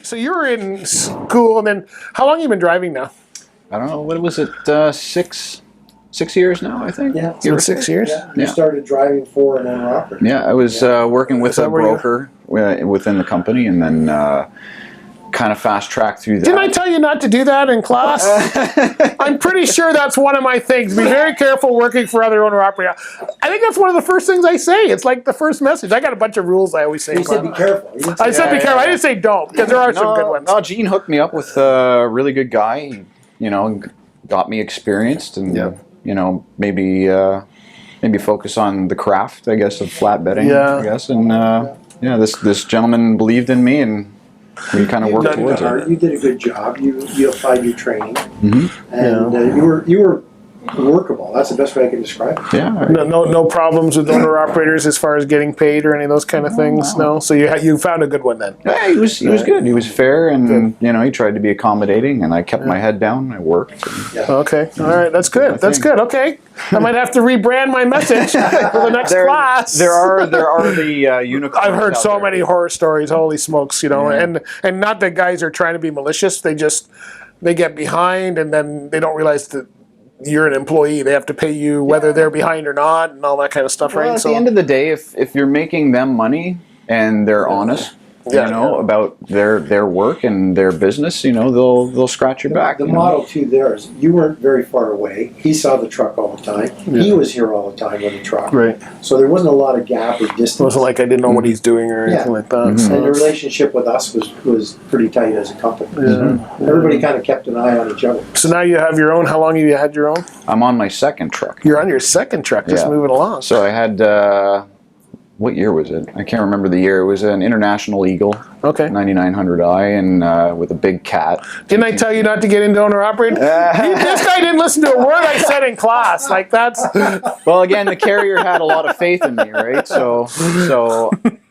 So you were in school, and then how long have you been driving now? I don't know, what was it, 6 years now, I think? Yeah. It's been 6 years? Yeah. You Yeah. started driving for an owner-operator. Yeah, I was working with Is that a where you- broker within the company, and then kind of fast-tracked through that. Didn't I tell you not to do that in class? I'm pretty sure that's one of my things. Be very careful working for other owner-operator. I think that's one of the first things I say. It's like the first message. I got a bunch of rules I always say. You in said be class. careful. You didn't I say said be careful. I didn't say don't, because there are some good ones. No, Gene hooked me up with a really good guy. He, got me experienced, and maybe focus on the craft, I guess, of flatbedding. Yeah. I guess, and this gentleman believed in me, and we kind of worked towards it. You did a good job. You applied your training, Mm-hmm. and you were workable. That's the best way I can describe it. Yeah. No problems with owner-operators as far as getting paid or any of those kind of things? No? So you found a good one then? Yeah, he was good. He was fair, and he tried to be accommodating, and I kept my head down. I worked. And, Okay. All right. That's good. That's good. Okay. I might have to rebrand my message for the next class. There are the unicorns. I've heard out so there. many horror stories. Holy smokes, Yeah. and not that guys are trying to be malicious. They get behind, and then they don't realize that you're an employee. They have to pay you whether they're behind or not, and all that kind of stuff, Well, right? at the end of the day, if you're making them money and they're honest, about their work and their business, they'll scratch your back. The model too there is you weren't very far away. He saw the truck all the time. He was here all the time with the truck. Right. So there wasn't a lot of gap or distance. It wasn't like I didn't know what he's doing or anything like that. Mm-hmm. So And the it's- relationship with us was pretty tight as a company. Everybody kind of kept an eye on each other. So now you have your own. How long have you had your own? I'm on my second truck. You're on your second truck, just Yeah. moving along. So I had, what year was it? I can't remember the year. It was an International Eagle, Okay. 9900i, and with a big cat. Didn't I tell you not to get into owner operating? This guy didn't listen to a word I said in class. Like that's Well, again, the carrier had a lot of faith in me, right? So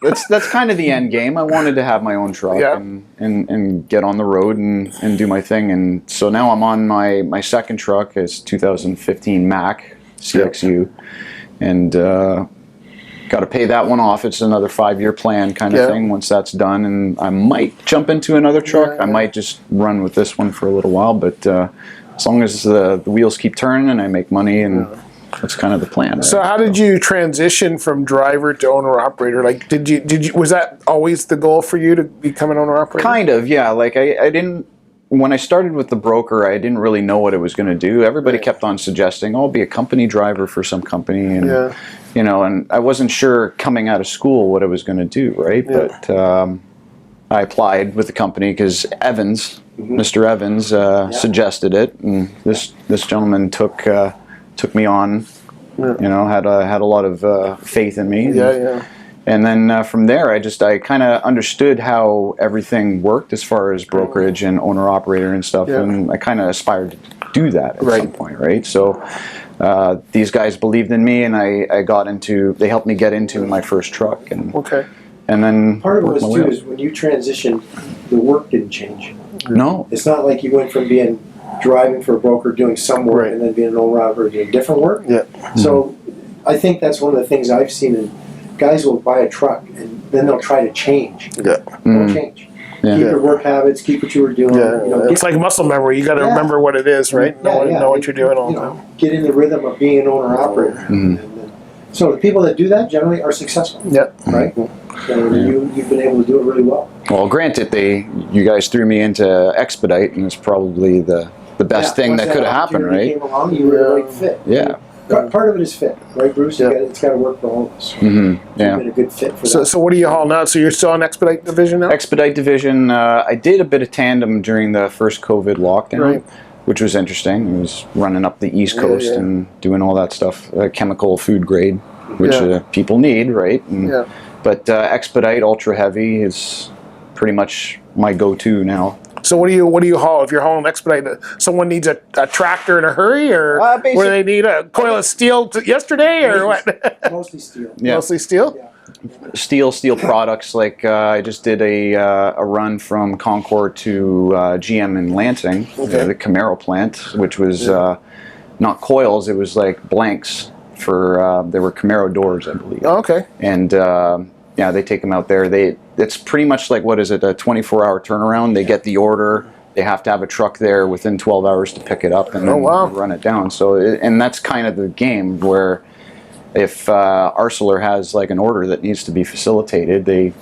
that's kind of the end game. I wanted to have my own truck Yeah. and get on the road and do my thing. And so now I'm on my second truck. It's 2015 Mack CXU, and got to pay that one off. It's another 5-year plan kind of thing. Once that's done, and I might jump into another truck. I might just run with this one for a little while, but as long as the wheels keep turning and I make money, and that's kind of the plan. So right? how did you transition from driver to owner operator? Like did you was that always the goal for you to become an owner operator? Kind of, yeah. Like I didn't. When I started with the broker, I didn't really know what it was going to do. Everybody kept on suggesting, "Oh, I'll be a company driver for some company," and and I wasn't sure coming out of school what I was going to do, right? Yeah. But I applied with the company because Evans, Mr. Evans, suggested it, and this gentleman took me on. Had a lot of faith in me. And then from there, I kind of understood how everything worked as far as brokerage and owner-operator and stuff, and I kind of aspired to do that at some point, right? So these guys believed in me, and they helped me get into my first truck, and then Part of it was worked my way too up. is when you transitioned, the work didn't change. No, It's not like you went from being driving for a broker doing some work and then being an owner operator doing different work. So I think that's one of the things I've seen. And guys will buy a truck and then they'll try to change. Don't change. Yeah. Keep your work habits. Keep what you were doing. It's like muscle memory. You got to remember what it is, right? Know what you're doing all the time. Get in the rhythm of being an owner operator. And then, so the people that do that generally are successful. Right. So you've been able to do it really well. Well, granted, you guys threw me into Expedite, and it's probably the best thing that could have happened, right? Came along, you were the right fit. Yeah. Part of it is fit, right, Bruce? It's got to work for all of us. Yeah. You've been a good fit for that. So what do you haul now? So you're still on Expedite division now? Expedite division. I did a bit of tandem during the first COVID lockdown, which was interesting. I was running up the East Coast and doing all that stuff, chemical food grade, which people need, right? And, but Expedite Ultra Heavy is pretty much my go-to now. So what do you haul? If you're hauling Expedite, someone needs a tractor in a hurry, or what do they need? A coil of steel yesterday, or what? Mostly steel. Yeah. Mostly steel? Steel products. Like I just did a run from Concord to GM in Lansing, the Camaro plant, which was not coils, it was like blanks for, there were Camaro doors, I believe. Oh, okay. And Yeah, they take them out there. It's pretty much like, what is it, a 24-hour turnaround? They get the order. They have to have a truck there within 12 hours to pick it up and then run it down. So, and that's kind of the game where if Arcelor has like an order that needs to be facilitated, they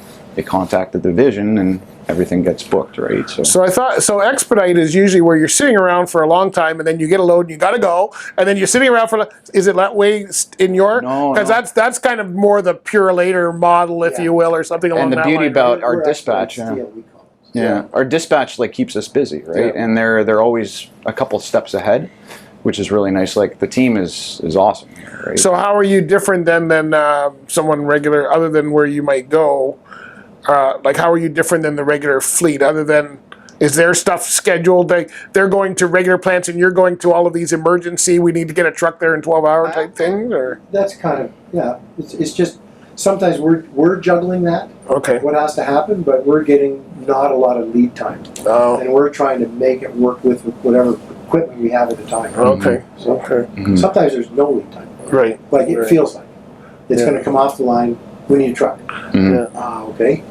contact the division and everything gets booked, right? So I thought, so expedite is usually where you're sitting around for a long time and then you get a load and you got to go, and then you're sitting around for, is it that way in your? No, Because that's kind of more the pure later model, if you will, or something along that line. And the beauty about our We're dispatch, Expedite Steel, we call it. yeah, our dispatch like keeps us busy, right? And they're always a couple steps ahead, which is really nice. Like the team is awesome, right? So how are you different than someone regular, other than where you might go? Like how are you different than the regular fleet, other than, is their stuff scheduled? They're going to regular plants and you're going to all of these emergency, we need to get a truck there in 12-hour type things, or? That's kind of, yeah, it's just, sometimes we're juggling that, Okay. what has to happen, but we're getting not a lot of lead time. Oh. And we're trying to make it work with whatever equipment we have at the time. Okay. So Okay. sometimes there's no lead time. Right. Like it Right. feels like. It's Yeah. going to come off the line, we need a truck. Yeah. Okay.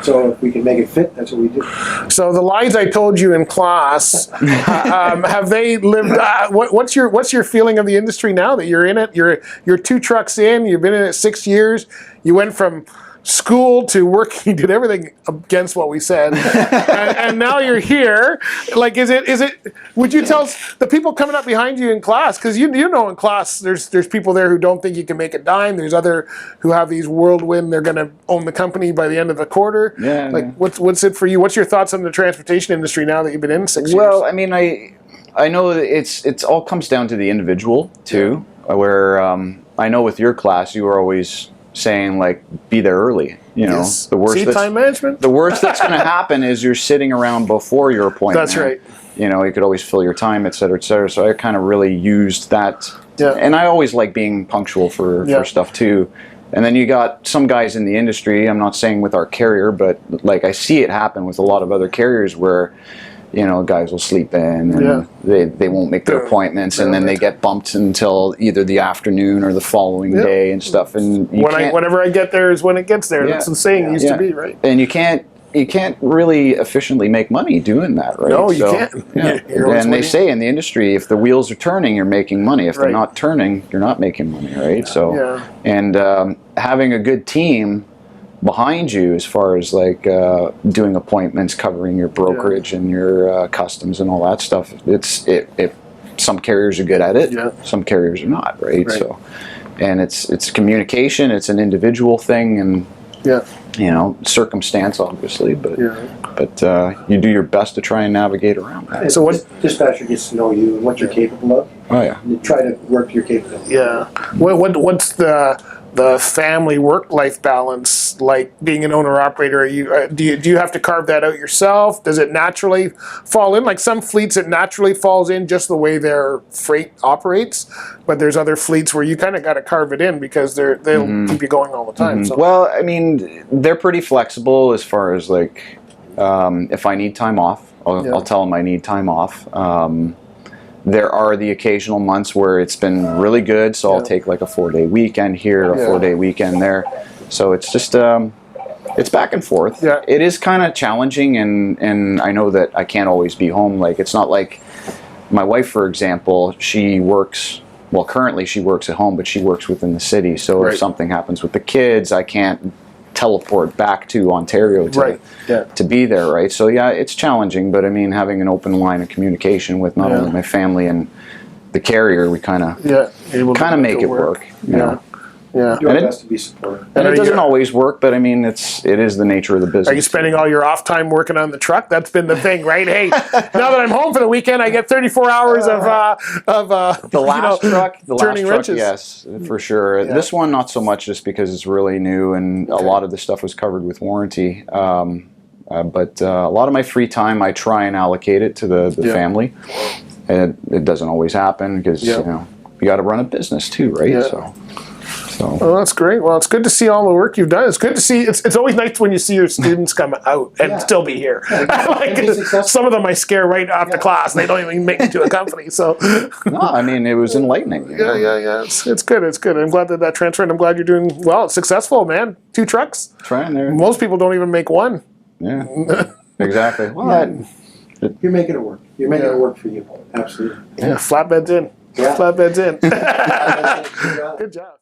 So if we can make it fit, that's what we do. So the lines I told you in class, have they lived? What's your feeling of the industry now that you're in it? You're 2 trucks in. You've been in it 6 years. You went from school to working. You did everything against what we said, and now you're here. Like, is it? Would you tell the people coming up behind you in class? Because you know in class there's people there who don't think you can make a dime. There's other who have these whirlwind. They're going to own the company by the end of the quarter. Yeah. Like, what's it for you? What's your thoughts on the transportation industry now that you've been in 6 years? Well, I mean, I know that it's all comes down to the individual too. Where I know with your class, you were always saying like, be there early. You know, Yes. the worst. See, time management. The worst that's going to happen is you're sitting around before your appointment. That's right. You know, you could always fill your time, et cetera, et cetera. So I kind of really used that. Yeah. And I always like being punctual for stuff too. And then you got some guys in the industry, I'm not saying with our carrier, but like I see it happen with a lot of other carriers where, you know, guys will sleep in and they won't make their appointments, and then they get bumped until either the afternoon or the following day and stuff. And Whenever I get there is when it gets there. Yeah. That's the saying used to be, right? And you can't really efficiently make money doing that, right? No, you can't. Yeah. You're always And they waiting. say in the industry, if the wheels are turning, you're making money. If they're Right. not turning, you're not making money, right? So, Yeah. and having a good team behind you as far as like doing appointments, covering your brokerage and your customs and all that stuff, it some carriers are good at it, some carriers are not, right? So, and it's communication, it's an individual thing, and you know, circumstance obviously, but you do your best to try and navigate around that. So what? Dispatcher gets to know you and what you're capable of. Oh yeah. And you try to work your capability. Yeah. What's the family work-life balance like being an owner-operator? Do you have to carve that out yourself? Does it naturally fall in? Like some fleets, it naturally falls in just the way their freight operates, but there's other fleets where you kind of got to carve it in because they'll keep you going all the time. So. Well, I mean, they're pretty flexible as far as like if I need time off, I'll tell them I need time off. There are the occasional months where it's been really good, so I'll take like a 4-day weekend here, a 4-day weekend there. So it's just it's back and forth. Yeah. It is kind of challenging, and I know that I can't always be home. Like it's not like my wife, for example, she works. Well, currently she works at home, but she works within the city. So if something happens with the kids, I can't teleport back to Ontario to be there, right? So yeah, it's challenging, but I mean, having an open line of communication with not only my family and the carrier, we kind of make it work. You know? Yeah. Do our best to be supportive. And it doesn't always work, but I mean, it is the nature of the business. Are you spending all your off time working on the truck? That's been the thing, right? Hey, now that I'm home for the weekend, I get 34 hours of the last truck, turning wrenches. Yes, for sure. Yeah. This one, not so much, just because it's really new and a lot of the stuff was covered with warranty. But a lot of my free time, I try and allocate it to the family. And it doesn't always happen because you know you got to run a business too, right? So Well, that's great. Well, it's good to see all the work you've done. It's good to see. It's always nice when you see your students come out and Yeah. still be here. Like, and be successful. some of them I scare right off the Yeah. class. They don't even make it to a company. So, no, I mean it was enlightening. You know? yeah. It's good. It's good. I'm glad that transferred. I'm glad you're doing well. It's successful, man. 2 trucks. Trying there. Most people don't even make one. Yeah. Exactly. Well, You're making it work. You're making it work for you. Absolutely. Yeah, flatbeds in. Yeah. Flatbeds in. Good job. Good job.